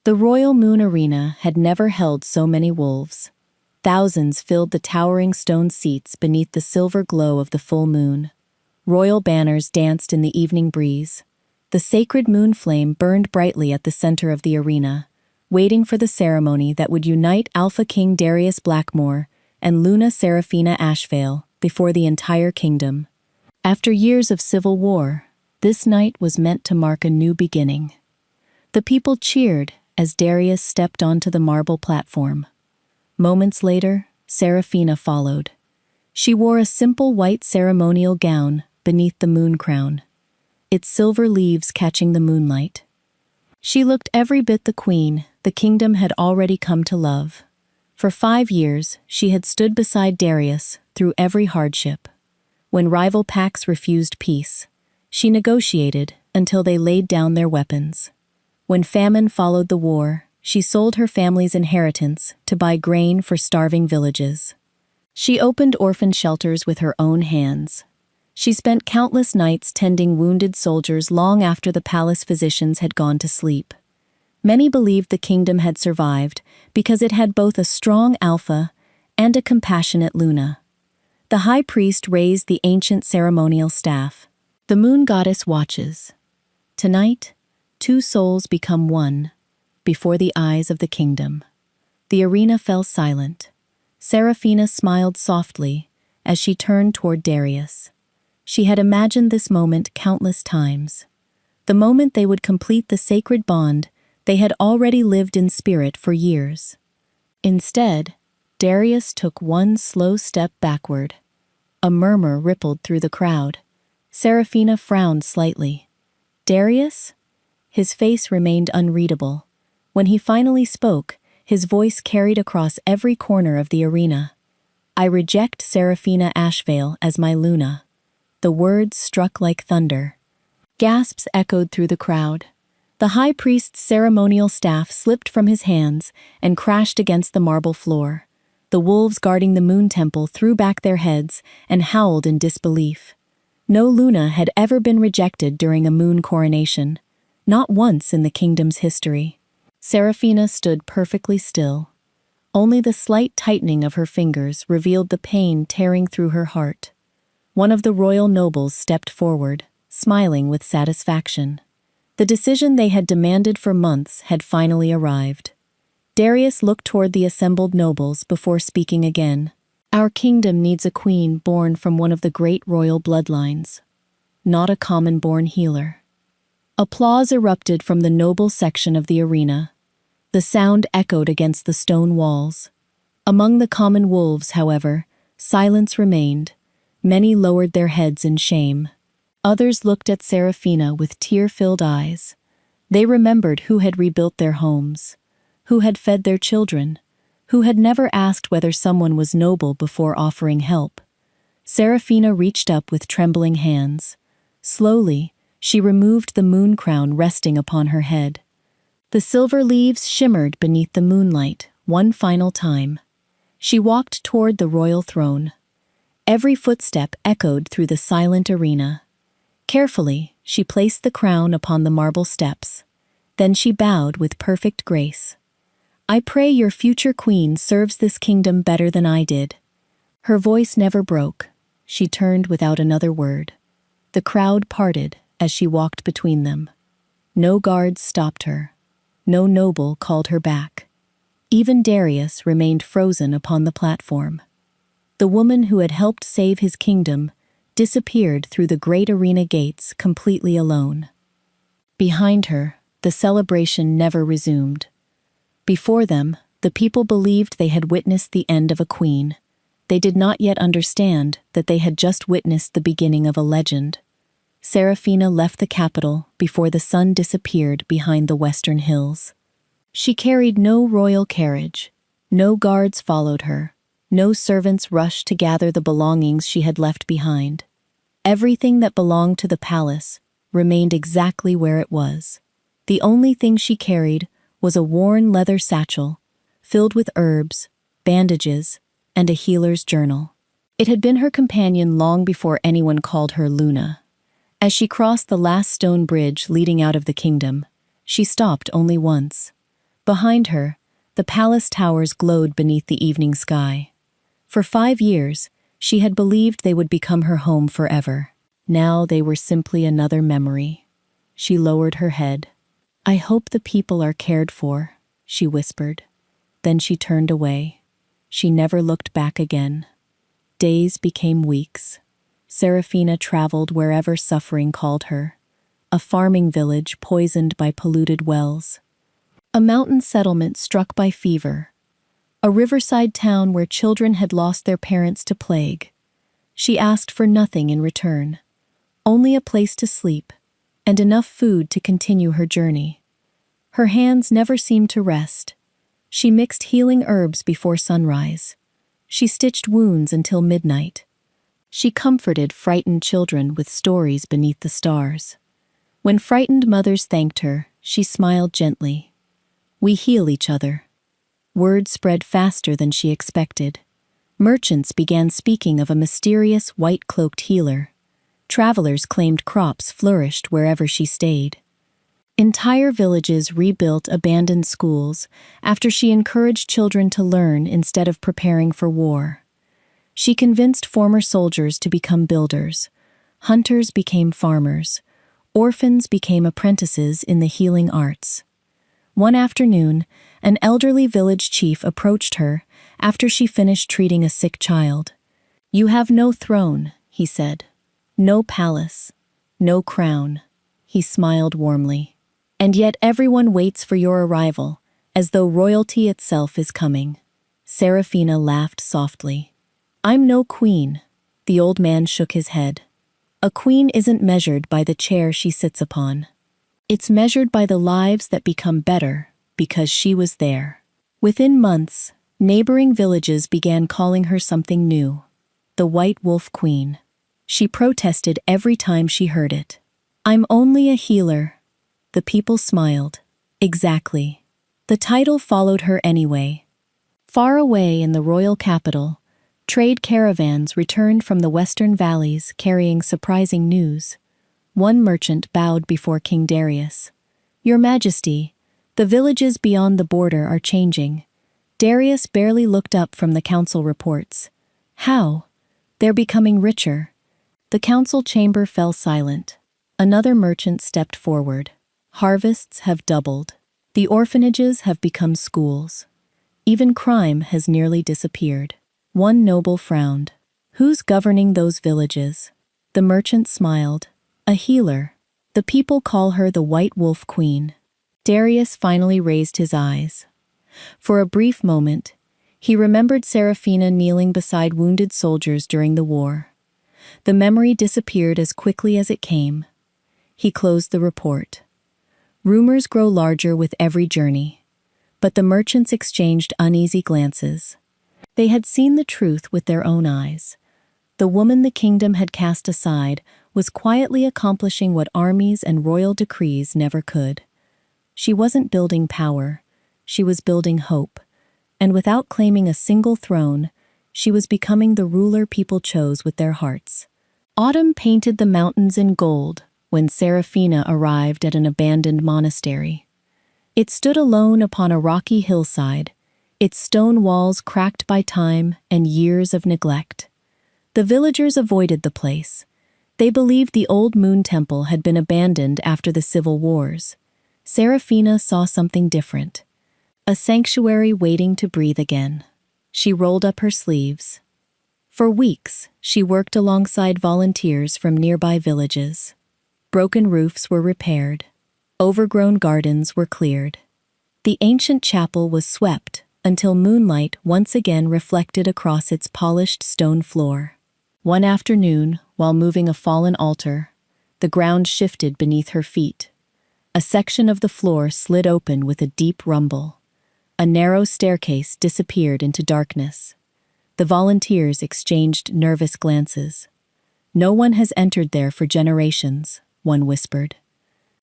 The Royal Moon Arena had never held so many wolves. Thousands filled the towering stone seats beneath the silver glow of the full moon. Royal banners danced in the evening breeze. The sacred moon flame burned brightly at the center of the arena, waiting for the ceremony that would unite Alpha King Darius Blackmore and Luna Seraphina Ashvale before the entire kingdom. After years of civil war, this night was meant to mark a new beginning. The people cheered as Darius stepped onto the marble platform. Moments later, Seraphina followed. She wore a simple white ceremonial gown beneath the moon crown, its silver leaves catching the moonlight. She looked every bit the queen the kingdom had already come to love. For 5 years, she had stood beside Darius through every hardship. When rival pacts refused peace, she negotiated until they laid down their weapons. When famine followed the war, she sold her family's inheritance to buy grain for starving villages. She opened orphan shelters with her own hands. She spent countless nights tending wounded soldiers long after the palace physicians had gone to sleep. Many believed the kingdom had survived because it had both a strong Alpha and a compassionate Luna. The high priest raised the ancient ceremonial staff. The moon goddess watches. Tonight, 2 souls become one, before the eyes of the kingdom. The arena fell silent. Seraphina smiled softly as she turned toward Darius. She had imagined this moment countless times. The moment they would complete the sacred bond they had already lived in spirit for years. Instead, Darius took one slow step backward. A murmur rippled through the crowd. Seraphina frowned slightly. Darius? His face remained unreadable. When he finally spoke, his voice carried across every corner of the arena. I reject Seraphina Ashvale as my Luna. The words struck like thunder. Gasps echoed through the crowd. The high priest's ceremonial staff slipped from his hands and crashed against the marble floor. The wolves guarding the moon temple threw back their heads and howled in disbelief. No Luna had ever been rejected during a moon coronation, not once in the kingdom's history. Seraphina stood perfectly still. Only the slight tightening of her fingers revealed the pain tearing through her heart. One of the royal nobles stepped forward, smiling with satisfaction. The decision they had demanded for months had finally arrived. Darius looked toward the assembled nobles before speaking again. Our kingdom needs a queen born from one of the great royal bloodlines, not a common-born healer. Applause erupted from the noble section of the arena. The sound echoed against the stone walls. Among the common wolves, however, silence remained. Many lowered their heads in shame. Others looked at Seraphina with tear-filled eyes. They remembered who had rebuilt their homes, who had fed their children, who had never asked whether someone was noble before offering help. Seraphina reached up with trembling hands. Slowly, she removed the moon crown resting upon her head. The silver leaves shimmered beneath the moonlight one final time. She walked toward the royal throne. Every footstep echoed through the silent arena. Carefully, she placed the crown upon the marble steps. Then she bowed with perfect grace. I pray your future queen serves this kingdom better than I did. Her voice never broke. She turned without another word. The crowd parted as she walked between them. No guards stopped her. No noble called her back. Even Darius remained frozen upon the platform. The woman who had helped save his kingdom disappeared through the great arena gates completely alone. Behind her, the celebration never resumed. Before them, the people believed they had witnessed the end of a queen. They did not yet understand that they had just witnessed the beginning of a legend. Seraphina left the capital before the sun disappeared behind the western hills. She carried no royal carriage. No guards followed her. No servants rushed to gather the belongings she had left behind. Everything that belonged to the palace remained exactly where it was. The only thing she carried was a worn leather satchel filled with herbs, bandages, and a healer's journal. It had been her companion long before anyone called her Luna. As she crossed the last stone bridge leading out of the kingdom, she stopped only once. Behind her, the palace towers glowed beneath the evening sky. For 5 years, she had believed they would become her home forever. Now they were simply another memory. She lowered her head. "I hope the people are cared for," she whispered. Then she turned away. She never looked back again. Days became weeks. Serafina traveled wherever suffering called her. A farming village poisoned by polluted wells. A mountain settlement struck by fever. A riverside town where children had lost their parents to plague. She asked for nothing in return. Only a place to sleep, and enough food to continue her journey. Her hands never seemed to rest. She mixed healing herbs before sunrise. She stitched wounds until midnight. She comforted frightened children with stories beneath the stars. When frightened mothers thanked her, she smiled gently. "We heal each other." Word spread faster than she expected. Merchants began speaking of a mysterious white-cloaked healer. Travelers claimed crops flourished wherever she stayed. Entire villages rebuilt abandoned schools after she encouraged children to learn instead of preparing for war. She convinced former soldiers to become builders. Hunters became farmers. Orphans became apprentices in the healing arts. One afternoon, an elderly village chief approached her after she finished treating a sick child. "You have no throne," he said. "No palace. No crown." He smiled warmly. "And yet everyone waits for your arrival, as though royalty itself is coming." Serafina laughed softly. "I'm no queen." The old man shook his head. "A queen isn't measured by the chair she sits upon. It's measured by the lives that become better because she was there." Within months, neighboring villages began calling her something new. The White Wolf Queen. She protested every time she heard it. "I'm only a healer." The people smiled. Exactly. The title followed her anyway. Far away in the royal capital, trade caravans returned from the western valleys carrying surprising news. One merchant bowed before King Darius. "Your Majesty, the villages beyond the border are changing." Darius barely looked up from the council reports. "How?" "They're becoming richer." The council chamber fell silent. Another merchant stepped forward. "Harvests have doubled. The orphanages have become schools. Even crime has nearly disappeared." One noble frowned. "Who's governing those villages?" The merchant smiled. "A healer. The people call her the White Wolf Queen." Darius finally raised his eyes. For a brief moment, he remembered Serafina kneeling beside wounded soldiers during the war. The memory disappeared as quickly as it came. He closed the report. Rumors grow larger with every journey. But the merchants exchanged uneasy glances. They had seen the truth with their own eyes. The woman the kingdom had cast aside was quietly accomplishing what armies and royal decrees never could. She wasn't building power. She was building hope. And without claiming a single throne, she was becoming the ruler people chose with their hearts. Autumn painted the mountains in gold when Serafina arrived at an abandoned monastery. It stood alone upon a rocky hillside, its stone walls cracked by time and years of neglect. The villagers avoided the place. They believed the old moon temple had been abandoned after the civil wars. Serafina saw something different. A sanctuary waiting to breathe again. She rolled up her sleeves. For weeks, she worked alongside volunteers from nearby villages. Broken roofs were repaired. Overgrown gardens were cleared. The ancient chapel was swept until moonlight once again reflected across its polished stone floor. One afternoon, while moving a fallen altar, the ground shifted beneath her feet. A section of the floor slid open with a deep rumble. A narrow staircase disappeared into darkness. The volunteers exchanged nervous glances. "No one has entered there for generations," one whispered.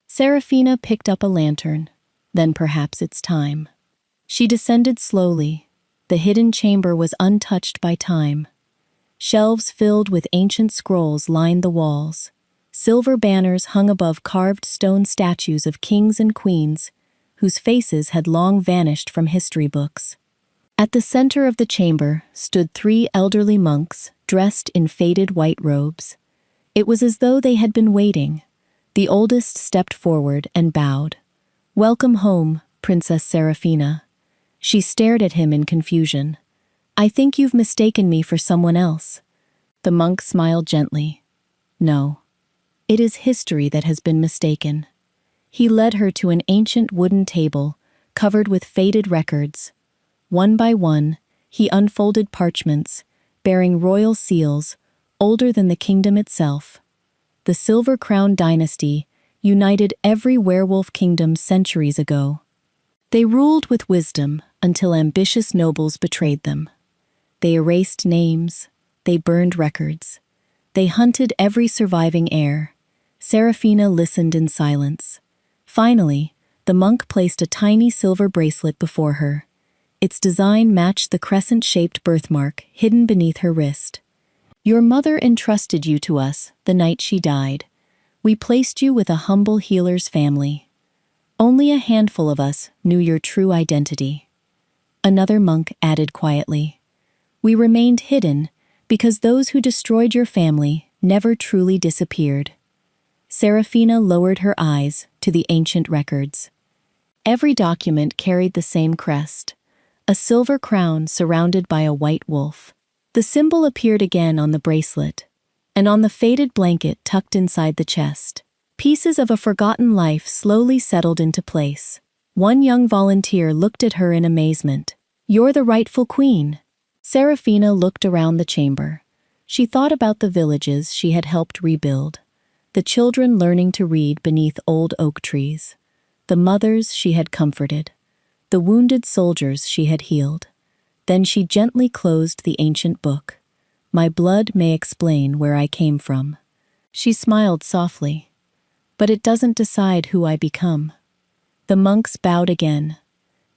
Serafina picked up a lantern. Then perhaps it's time. She descended slowly. The hidden chamber was untouched by time. Shelves filled with ancient scrolls lined the walls. Silver banners hung above carved stone statues of kings and queens whose faces had long vanished from history books. At the center of the chamber stood 3 elderly monks dressed in faded white robes. It was as though they had been waiting. The oldest stepped forward and bowed. "Welcome home, Princess Serafina." She stared at him in confusion. "I think you've mistaken me for someone else." The monk smiled gently. "No. It is history that has been mistaken." He led her to an ancient wooden table covered with faded records. One by one, he unfolded parchments bearing royal seals older than the kingdom itself. The Silver Crown dynasty united every werewolf kingdom centuries ago. They ruled with wisdom until ambitious nobles betrayed them. They erased names, they burned records, they hunted every surviving heir. Serafina listened in silence. Finally, the monk placed a tiny silver bracelet before her. Its design matched the crescent-shaped birthmark hidden beneath her wrist. "Your mother entrusted you to us the night she died. We placed you with a humble healer's family. Only a handful of us knew your true identity." Another monk added quietly, "We remained hidden because those who destroyed your family never truly disappeared." Serafina lowered her eyes to the ancient records. Every document carried the same crest, a silver crown surrounded by a white wolf. The symbol appeared again on the bracelet, and on the faded blanket tucked inside the chest. Pieces of a forgotten life slowly settled into place. One young volunteer looked at her in amazement. "You're the rightful queen." Serafina looked around the chamber. She thought about the villages she had helped rebuild, the children learning to read beneath old oak trees, the mothers she had comforted, the wounded soldiers she had healed. Then she gently closed the ancient book. "My blood may explain where I came from." She smiled softly. "But it doesn't decide who I become." The monks bowed again,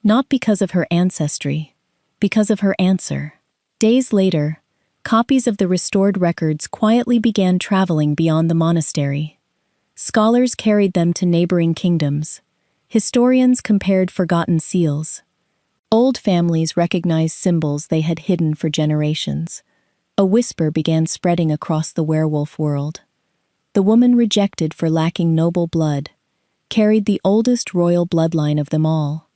not because of her ancestry, because of her answer. Days later, copies of the restored records quietly began traveling beyond the monastery. Scholars carried them to neighboring kingdoms. Historians compared forgotten seals. Old families recognized symbols they had hidden for generations. A whisper began spreading across the werewolf world. The woman rejected for lacking noble blood carried the oldest royal bloodline of them all.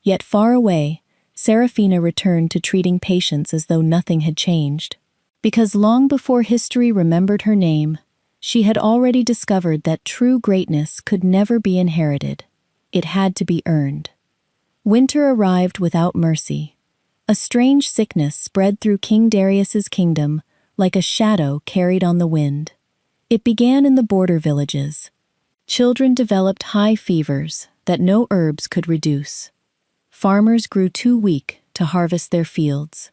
Yet far away, Serafina returned to treating patients as though nothing had changed. Because long before history remembered her name, she had already discovered that true greatness could never be inherited. It had to be earned. Winter arrived without mercy. A strange sickness spread through King Darius's kingdom like a shadow carried on the wind. It began in the border villages. Children developed high fevers that no herbs could reduce. Farmers grew too weak to harvest their fields.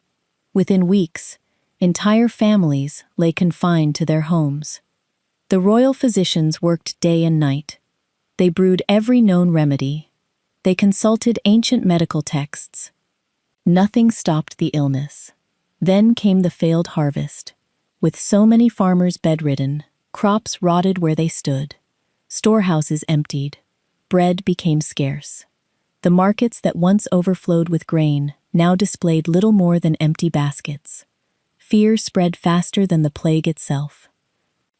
Within weeks, entire families lay confined to their homes. The royal physicians worked day and night. They brewed every known remedy. They consulted ancient medical texts. Nothing stopped the illness. Then came the failed harvest. With so many farmers bedridden, crops rotted where they stood. Storehouses emptied. Bread became scarce. The markets that once overflowed with grain now displayed little more than empty baskets. Fear spread faster than the plague itself.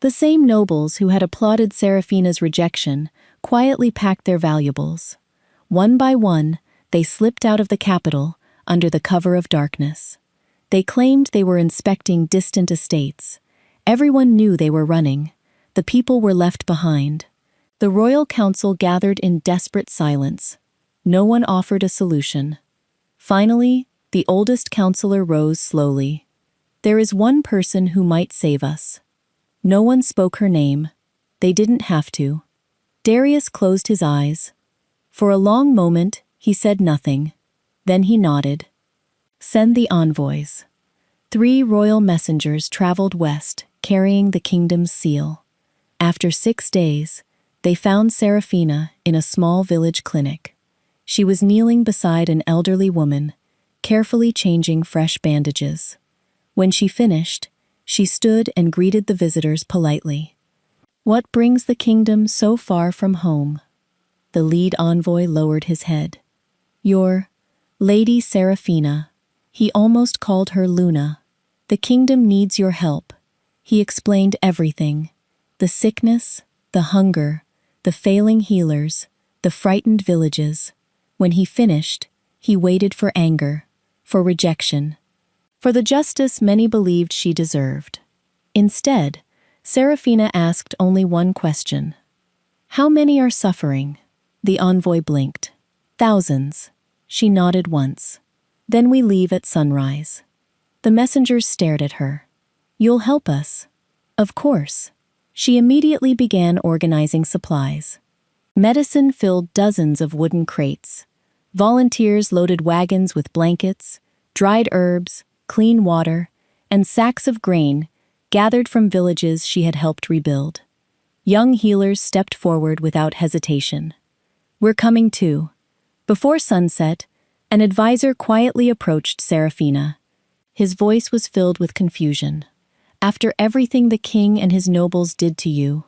The same nobles who had applauded Serafina's rejection quietly packed their valuables. One by one, they slipped out of the capital under the cover of darkness. They claimed they were inspecting distant estates. Everyone knew they were running. The people were left behind. The royal council gathered in desperate silence. No one offered a solution. Finally, the oldest counselor rose slowly. "There is one person who might save us." No one spoke her name. They didn't have to. Darius closed his eyes. For a long moment, he said nothing. Then he nodded. "Send the envoys." 3 royal messengers traveled west, carrying the kingdom's seal. After 6 days, they found Serafina in a small village clinic. She was kneeling beside an elderly woman, carefully changing fresh bandages. When she finished, she stood and greeted the visitors politely. "What brings the kingdom so far from home?" The lead envoy lowered his head. Your Lady Seraphina. He almost called her Luna. The kingdom needs your help. He explained everything. The sickness, the hunger, the failing healers, the frightened villages. When he finished, he waited for anger, for rejection, for the justice many believed she deserved. Instead, Seraphina asked only one question. How many are suffering? The envoy blinked. Thousands. She nodded once. Then we leave at sunrise. The messengers stared at her. You'll help us? Of course. She immediately began organizing supplies. Medicine filled dozens of wooden crates. Volunteers loaded wagons with blankets, dried herbs, clean water, and sacks of grain gathered from villages she had helped rebuild. Young healers stepped forward without hesitation. We're coming too. Before sunset, an advisor quietly approached Seraphina. His voice was filled with confusion. After everything the king and his nobles did to you,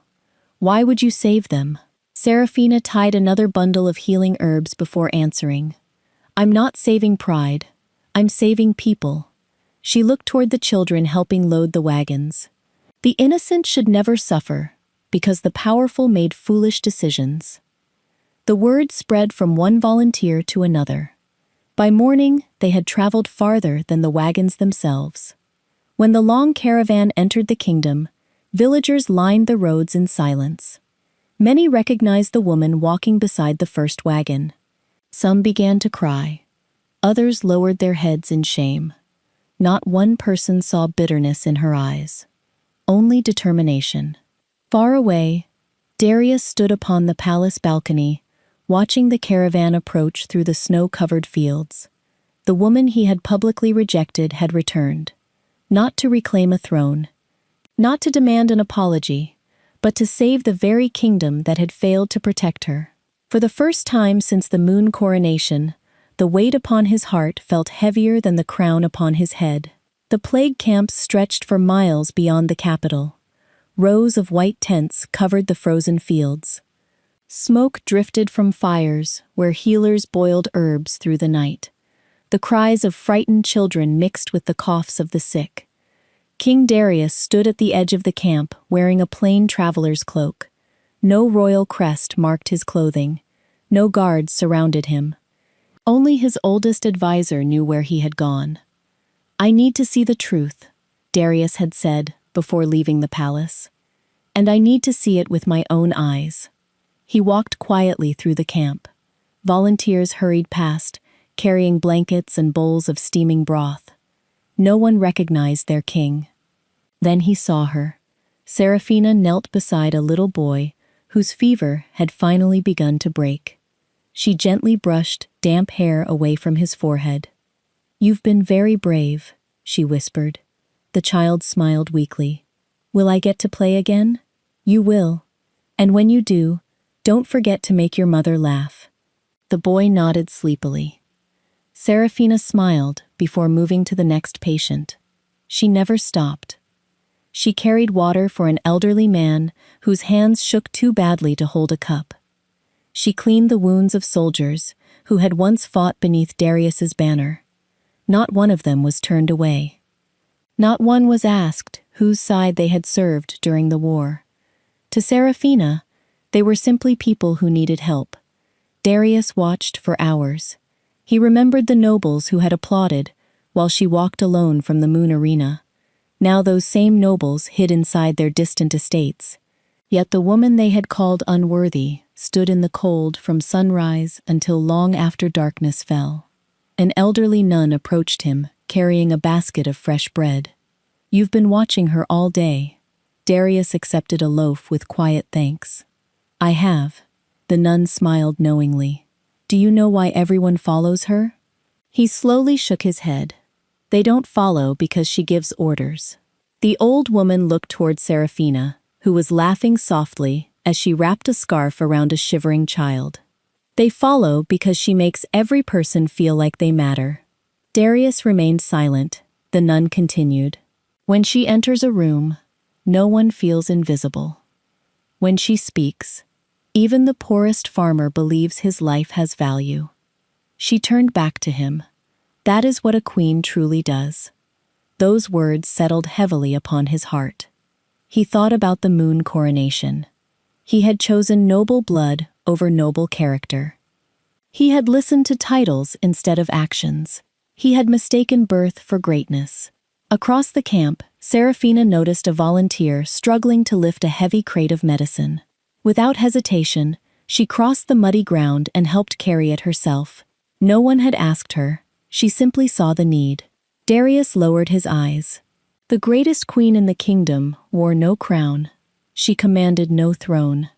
why would you save them? Seraphina tied another bundle of healing herbs before answering. I'm not saving pride. I'm saving people. She looked toward the children helping load the wagons. The innocent should never suffer, because the powerful made foolish decisions. The word spread from one volunteer to another. By morning, they had traveled farther than the wagons themselves. When the long caravan entered the kingdom, villagers lined the roads in silence. Many recognized the woman walking beside the first wagon. Some began to cry. Others lowered their heads in shame. Not one person saw bitterness in her eyes. Only determination. Far away, Darius stood upon the palace balcony, watching the caravan approach through the snow-covered fields. The woman he had publicly rejected had returned, not to reclaim a throne, not to demand an apology, but to save the very kingdom that had failed to protect her. For the first time since the moon coronation, the weight upon his heart felt heavier than the crown upon his head. The plague camps stretched for miles beyond the capital. Rows of white tents covered the frozen fields. Smoke drifted from fires where healers boiled herbs through the night. The cries of frightened children mixed with the coughs of the sick. King Darius stood at the edge of the camp wearing a plain traveler's cloak. No royal crest marked his clothing. No guards surrounded him. Only his oldest advisor knew where he had gone. I need to see the truth, Darius had said before leaving the palace. And I need to see it with my own eyes. He walked quietly through the camp. Volunteers hurried past, carrying blankets and bowls of steaming broth. No one recognized their king. Then he saw her. Seraphina knelt beside a little boy whose fever had finally begun to break. She gently brushed damp hair away from his forehead. You've been very brave, she whispered. The child smiled weakly. Will I get to play again? You will. And when you do, don't forget to make your mother laugh. The boy nodded sleepily. Seraphina smiled before moving to the next patient. She never stopped. She carried water for an elderly man whose hands shook too badly to hold a cup. She cleaned the wounds of soldiers who had once fought beneath Darius's banner. Not one of them was turned away. Not one was asked whose side they had served during the war. To Seraphina, they were simply people who needed help. Darius watched for hours. He remembered the nobles who had applauded while she walked alone from the moon arena. Now those same nobles hid inside their distant estates. Yet the woman they had called unworthy stood in the cold from sunrise until long after darkness fell. An elderly nun approached him, carrying a basket of fresh bread. You've been watching her all day. Darius accepted a loaf with quiet thanks. I have. The nun smiled knowingly. Do you know why everyone follows her? He slowly shook his head. They don't follow because she gives orders. The old woman looked toward Seraphina, who was laughing softly as she wrapped a scarf around a shivering child. They follow because she makes every person feel like they matter. Darius remained silent. The nun continued. When she enters a room, no one feels invisible. When she speaks, Even the poorest farmer believes his life has value. She turned back to him. That is what a queen truly does. Those words settled heavily upon his heart. He thought about the moon coronation. He had chosen noble blood over noble character. He had listened to titles instead of actions. He had mistaken birth for greatness. Across the camp, Serafina noticed a volunteer struggling to lift a heavy crate of medicine. Without hesitation, she crossed the muddy ground and helped carry it herself. No one had asked her. She simply saw the need. Darius lowered his eyes. The greatest queen in the kingdom wore no crown. She commanded no throne.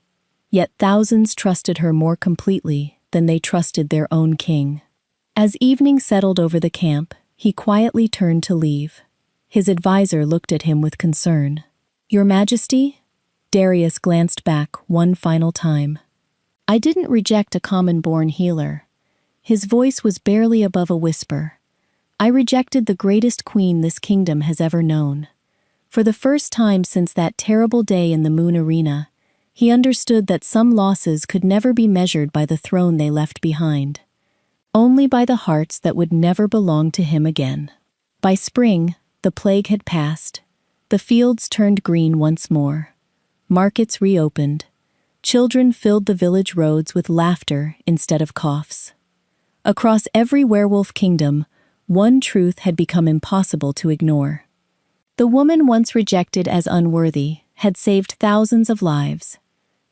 Yet thousands trusted her more completely than they trusted their own king. As evening settled over the camp, he quietly turned to leave. His advisor looked at him with concern. "Your Majesty?" Darius glanced back one final time. "I didn't reject a common-born healer." His voice was barely above a whisper. "I rejected the greatest queen this kingdom has ever known." For the first time since that terrible day in the Moon Arena, he understood that some losses could never be measured by the throne they left behind. Only by the hearts that would never belong to him again. By spring, the plague had passed. The fields turned green once more. Markets reopened. Children filled the village roads with laughter instead of coughs. Across every werewolf kingdom, one truth had become impossible to ignore. The woman once rejected as unworthy had saved thousands of lives.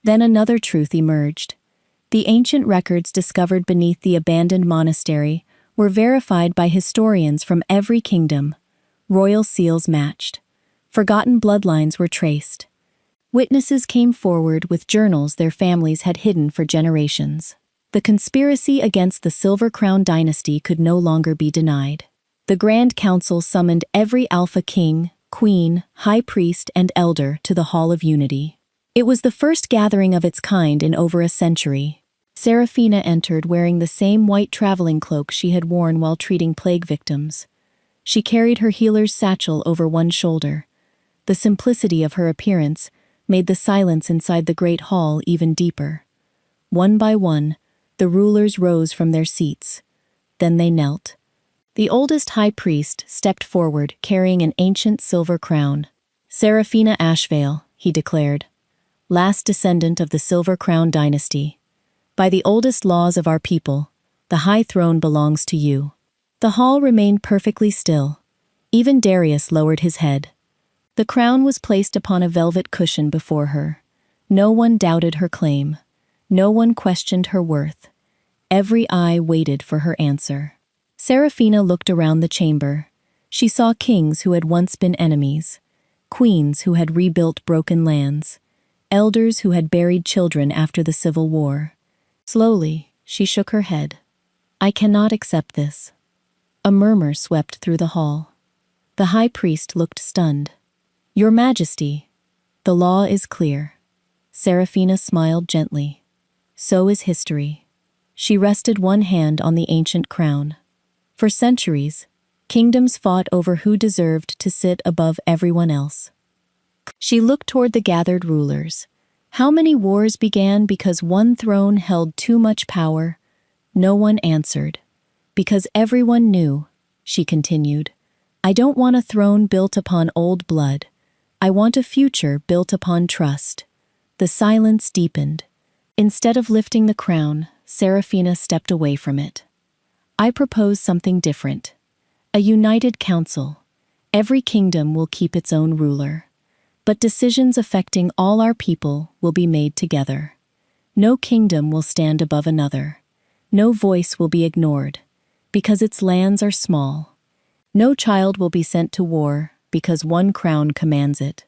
Then another truth emerged. The ancient records discovered beneath the abandoned monastery were verified by historians from every kingdom. Royal seals matched. Forgotten bloodlines were traced. Witnesses came forward with journals their families had hidden for generations. The conspiracy against the Silver Crown dynasty could no longer be denied. The Grand Council summoned every Alpha King, Queen, High Priest, and Elder to the Hall of Unity. It was the first gathering of its kind in over a century. Serafina entered wearing the same white traveling cloak she had worn while treating plague victims. She carried her healer's satchel over one shoulder. The simplicity of her appearance made the silence inside the great hall even deeper. One by one, the rulers rose from their seats. Then they knelt. The oldest high priest stepped forward carrying an ancient silver crown. "Serafina Ashvale," he declared, "last descendant of the Silver Crown dynasty. By the oldest laws of our people, the high throne belongs to you." The hall remained perfectly still. Even Darius lowered his head. The crown was placed upon a velvet cushion before her. No one doubted her claim. No one questioned her worth. Every eye waited for her answer. Serafina looked around the chamber. She saw kings who had once been enemies, queens who had rebuilt broken lands, elders who had buried children after the Civil War. Slowly, she shook her head. "I cannot accept this." A murmur swept through the hall. The high priest looked stunned. "Your Majesty, the law is clear." Serafina smiled gently. "So is history." She rested one hand on the ancient crown. For centuries, kingdoms fought over who deserved to sit above everyone else. She looked toward the gathered rulers. How many wars began because one throne held too much power? No one answered. "Because everyone knew," she continued. "I don't want a throne built upon old blood. I want a future built upon trust." The silence deepened. Instead of lifting the crown, Serafina stepped away from it. "I propose something different. A united council. Every kingdom will keep its own ruler. But decisions affecting all our people will be made together. No kingdom will stand above another. No voice will be ignored, because its lands are small. No child will be sent to war, because one crown commands it."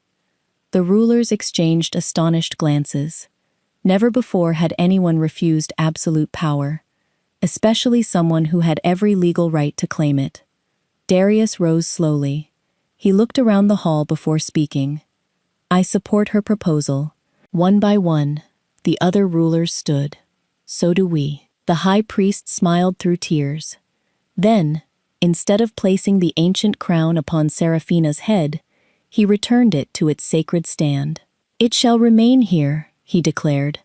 The rulers exchanged astonished glances. Never before had anyone refused absolute power, especially someone who had every legal right to claim it. Darius rose slowly. He looked around the hall before speaking. "I support her proposal." One by one, the other rulers stood. "So do we." The high priest smiled through tears. Then, instead of placing the ancient crown upon Serafina's head, he returned it to its sacred stand. "It shall remain here," he declared.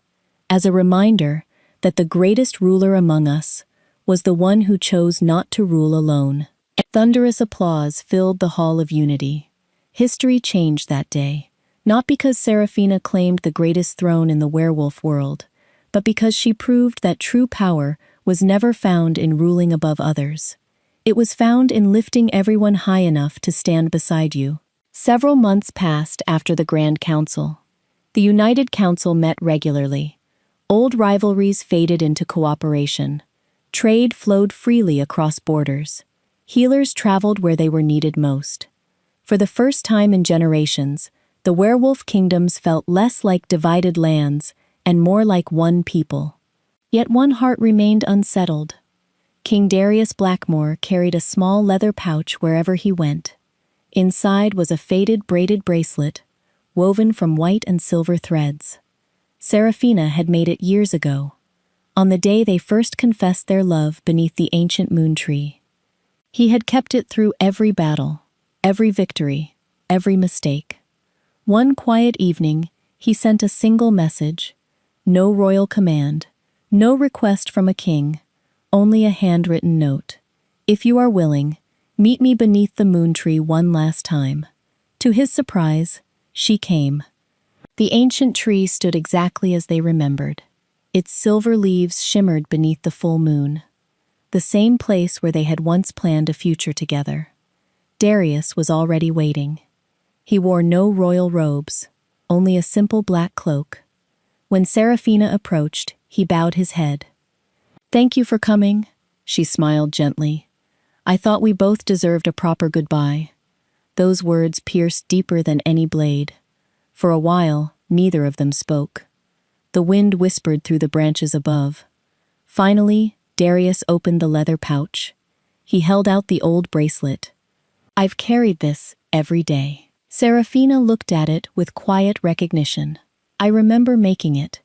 as a reminder that the greatest ruler among us was the one who chose not to rule alone. Thunderous applause filled the Hall of Unity. History changed that day, not because Seraphina claimed the greatest throne in the werewolf world, but because she proved that true power was never found in ruling above others. It was found in lifting everyone high enough to stand beside you. Several months passed after the Grand Council. The United Council met regularly. Old rivalries faded into cooperation. Trade flowed freely across borders. Healers traveled where they were needed most. For the first time in generations, the werewolf kingdoms felt less like divided lands and more like one people. Yet one heart remained unsettled. King Darius Blackmore carried a small leather pouch wherever he went. Inside was a faded braided bracelet, woven from white and silver threads. Seraphina had made it years ago, on the day they first confessed their love beneath the ancient moon tree. He had kept it through every battle, every victory, every mistake. One quiet evening, he sent a single message. No royal command, no request from a king, only a handwritten note. If you are willing, meet me beneath the moon tree one last time. To his surprise, she came. The ancient tree stood exactly as they remembered. Its silver leaves shimmered beneath the full moon. The same place where they had once planned a future together. Darius was already waiting. He wore no royal robes, only a simple black cloak. When Seraphina approached, he bowed his head. "Thank you for coming," she smiled gently. "I thought we both deserved a proper goodbye." Those words pierced deeper than any blade. For a while, neither of them spoke. The wind whispered through the branches above. Finally, Darius opened the leather pouch. He held out the old bracelet. "I've carried this every day." Seraphina looked at it with quiet recognition. "I remember making it.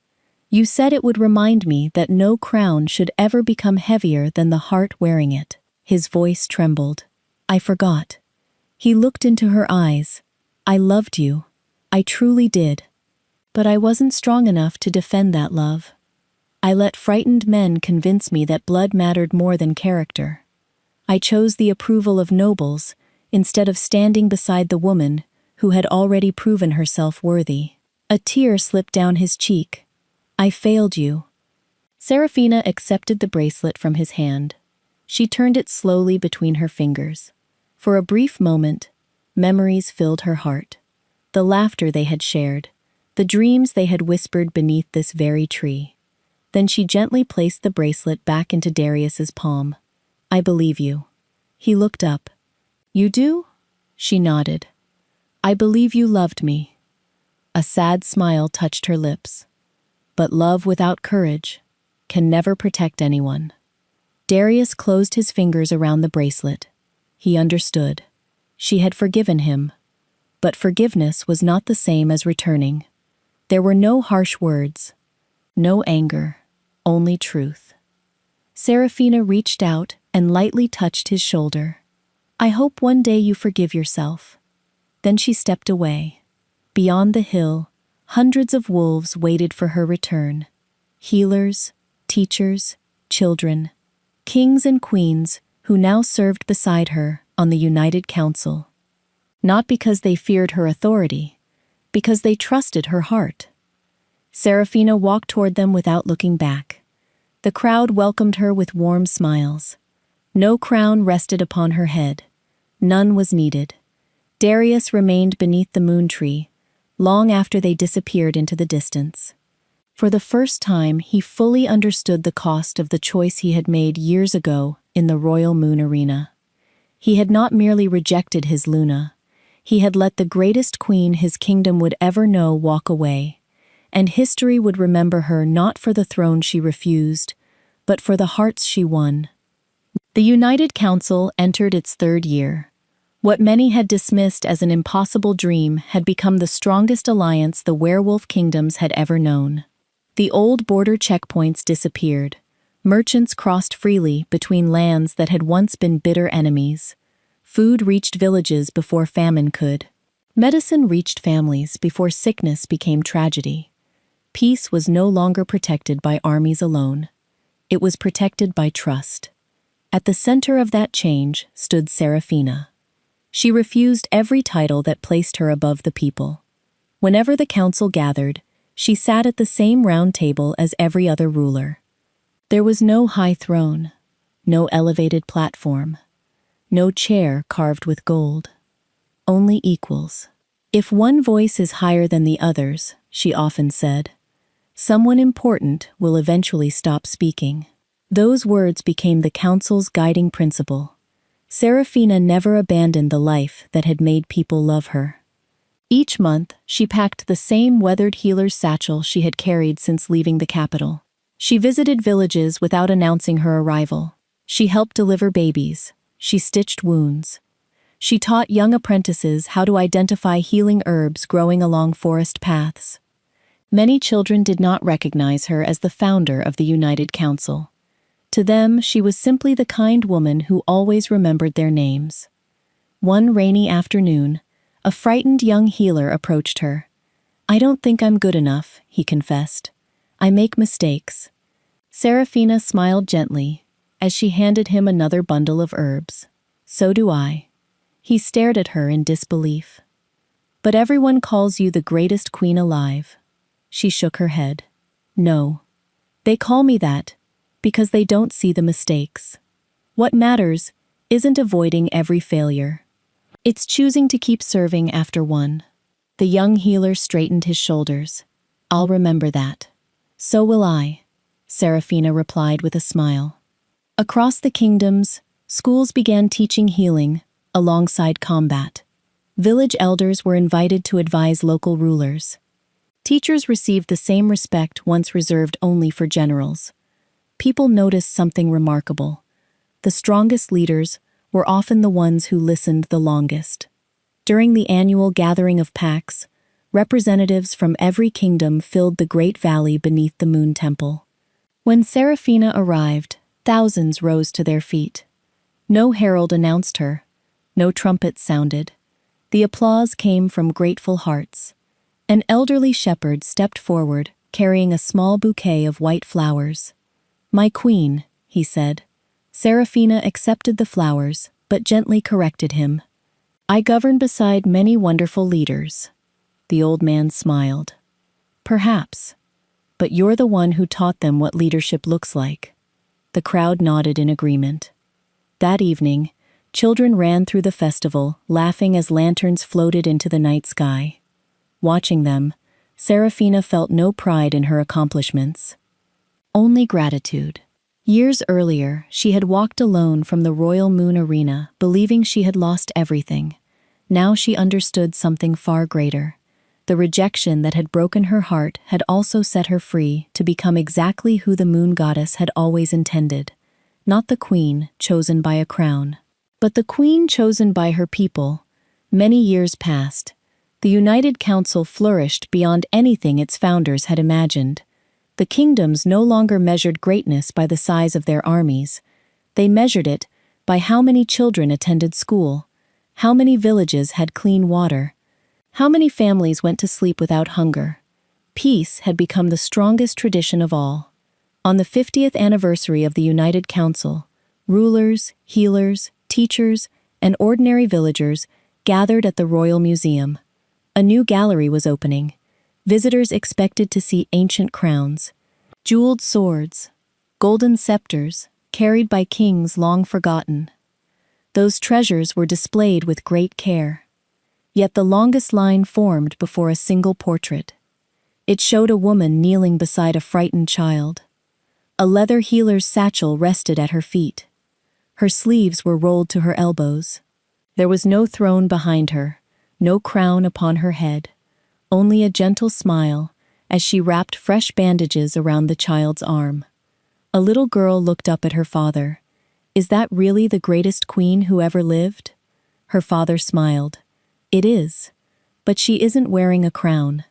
You said it would remind me that no crown should ever become heavier than the heart wearing it." His voice trembled. "I forgot." He looked into her eyes. "I loved you. I truly did. But I wasn't strong enough to defend that love. I let frightened men convince me that blood mattered more than character. I chose the approval of nobles instead of standing beside the woman who had already proven herself worthy." A tear slipped down his cheek. "I failed you." Seraphina accepted the bracelet from his hand. She turned it slowly between her fingers. For a brief moment, memories filled her heart. The laughter they had shared, the dreams they had whispered beneath this very tree. Then she gently placed the bracelet back into Darius's palm. "I believe you." He looked up. "You do?" She nodded. "I believe you loved me." A sad smile touched her lips. But love without courage can never protect anyone. Darius closed his fingers around the bracelet. He understood. She had forgiven him. But forgiveness was not the same as returning. There were no harsh words, no anger, only truth. Seraphina reached out and lightly touched his shoulder. "I hope one day you forgive yourself." Then she stepped away. Beyond the hill, hundreds of wolves waited for her return. Healers, teachers, children, kings and queens who now served beside her on the United Council. Not because they feared her authority, because they trusted her heart. Seraphina walked toward them without looking back. The crowd welcomed her with warm smiles. No crown rested upon her head. None was needed. Darius remained beneath the moon tree, long after they disappeared into the distance. For the first time, he fully understood the cost of the choice he had made years ago in the Royal Moon Arena. He had not merely rejected his Luna. He had let the greatest queen his kingdom would ever know walk away, and history would remember her not for the throne she refused, but for the hearts she won. The United Council entered its third year. What many had dismissed as an impossible dream had become the strongest alliance the werewolf kingdoms had ever known. The old border checkpoints disappeared. Merchants crossed freely between lands that had once been bitter enemies. Food reached villages before famine could. Medicine reached families before sickness became tragedy. Peace was no longer protected by armies alone. It was protected by trust. At the center of that change stood Seraphina. She refused every title that placed her above the people. Whenever the council gathered, she sat at the same round table as every other ruler. There was no high throne, no elevated platform, no chair carved with gold. Only equals. If one voice is higher than the others, she often said, someone important will eventually stop speaking. Those words became the council's guiding principle. Seraphina never abandoned the life that had made people love her. Each month, she packed the same weathered healer's satchel she had carried since leaving the capital. She visited villages without announcing her arrival. She helped deliver babies. She stitched wounds. She taught young apprentices how to identify healing herbs growing along forest paths. Many children did not recognize her as the founder of the United Council. To them, she was simply the kind woman who always remembered their names. One rainy afternoon, a frightened young healer approached her. "I don't think I'm good enough," he confessed. "I make mistakes." Seraphina smiled gently as she handed him another bundle of herbs. "So do I." He stared at her in disbelief. "But everyone calls you the greatest queen alive." She shook her head. "No. They call me that because they don't see the mistakes. What matters isn't avoiding every failure. It's choosing to keep serving after one." The young healer straightened his shoulders. "I'll remember that." "So will I," Seraphina replied with a smile. Across the kingdoms, schools began teaching healing alongside combat. Village elders were invited to advise local rulers. Teachers received the same respect once reserved only for generals. People noticed something remarkable. The strongest leaders were often the ones who listened the longest. During the annual gathering of packs, representatives from every kingdom filled the great valley beneath the moon temple. When Seraphina arrived, thousands rose to their feet. No herald announced her. No trumpets sounded. The applause came from grateful hearts. An elderly shepherd stepped forward, carrying a small bouquet of white flowers. "My queen," he said. Seraphina accepted the flowers, but gently corrected him. "I govern beside many wonderful leaders." The old man smiled. "Perhaps, but you're the one who taught them what leadership looks like." The crowd nodded in agreement. That evening, children ran through the festival, laughing as lanterns floated into the night sky. Watching them, Seraphina felt no pride in her accomplishments. Only gratitude. Years earlier, she had walked alone from the Royal Moon Arena, believing she had lost everything. Now she understood something far greater. The rejection that had broken her heart had also set her free to become exactly who the moon goddess had always intended. Not the queen chosen by a crown, but the queen chosen by her people. Many years passed. The United Council flourished beyond anything its founders had imagined. The kingdoms no longer measured greatness by the size of their armies. They measured it by how many children attended school, how many villages had clean water, how many families went to sleep without hunger. Peace had become the strongest tradition of all. On the 50th anniversary of the United Council, rulers, healers, teachers, and ordinary villagers gathered at the Royal Museum. A new gallery was opening. Visitors expected to see ancient crowns, jeweled swords, golden scepters, carried by kings long forgotten. Those treasures were displayed with great care. Yet the longest line formed before a single portrait. It showed a woman kneeling beside a frightened child. A leather healer's satchel rested at her feet. Her sleeves were rolled to her elbows. There was no throne behind her, no crown upon her head, only a gentle smile as she wrapped fresh bandages around the child's arm. A little girl looked up at her father. "Is that really the greatest queen who ever lived?" Her father smiled. "It is, but she isn't wearing a crown."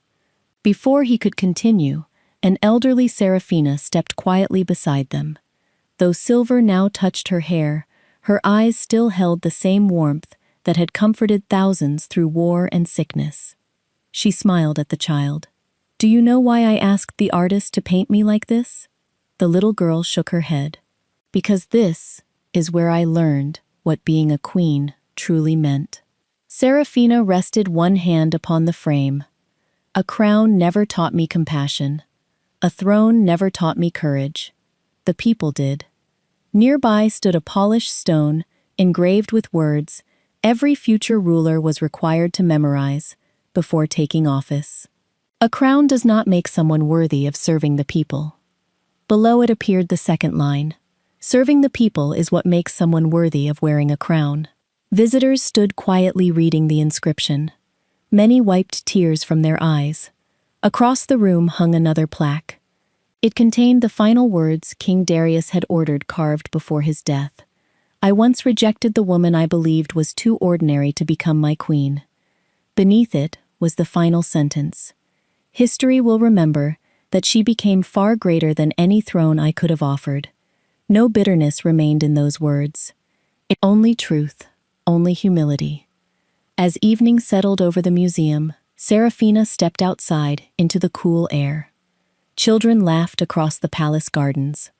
Before he could continue, an elderly Seraphina stepped quietly beside them. Though silver now touched her hair, her eyes still held the same warmth that had comforted thousands through war and sickness. She smiled at the child. Do you know why I asked the artist to paint me like this? The little girl shook her head. Because this is where I learned what being a queen truly meant. Serafina rested one hand upon the frame. A crown never taught me compassion. A throne never taught me courage. The people did. Nearby stood a polished stone, engraved with words every future ruler was required to memorize before taking office. A crown does not make someone worthy of serving the people. Below it appeared the second line. Serving the people is what makes someone worthy of wearing a crown. Visitors stood quietly reading the inscription. Many wiped tears from their eyes. Across the room hung another plaque. It contained the final words King Darius had ordered carved before his death. I once rejected the woman I believed was too ordinary to become my queen. Beneath it was the final sentence. History will remember that she became far greater than any throne I could have offered. No bitterness remained in those words. Only truth, only humility. As evening settled over the museum, Serafina stepped outside into the cool air. Children laughed across the palace gardens.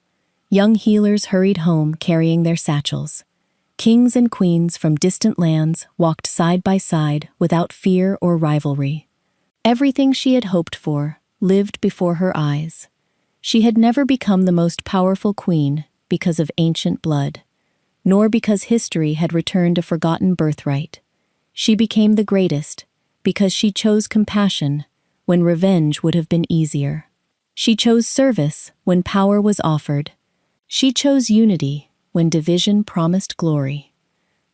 Young healers hurried home carrying their satchels. Kings and queens from distant lands walked side by side without fear or rivalry. Everything she had hoped for lived before her eyes. She had never become the most powerful queen because of ancient blood, nor because history had returned a forgotten birthright. She became the greatest because she chose compassion when revenge would have been easier. She chose service when power was offered. She chose unity when division promised glory.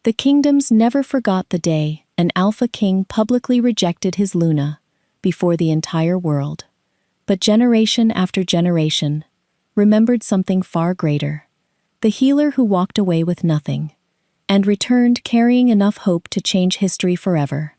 The kingdoms never forgot the day an Alpha King publicly rejected his Luna before the entire world. But generation after generation remembered something far greater. The healer who walked away with nothing and returned carrying enough hope to change history forever.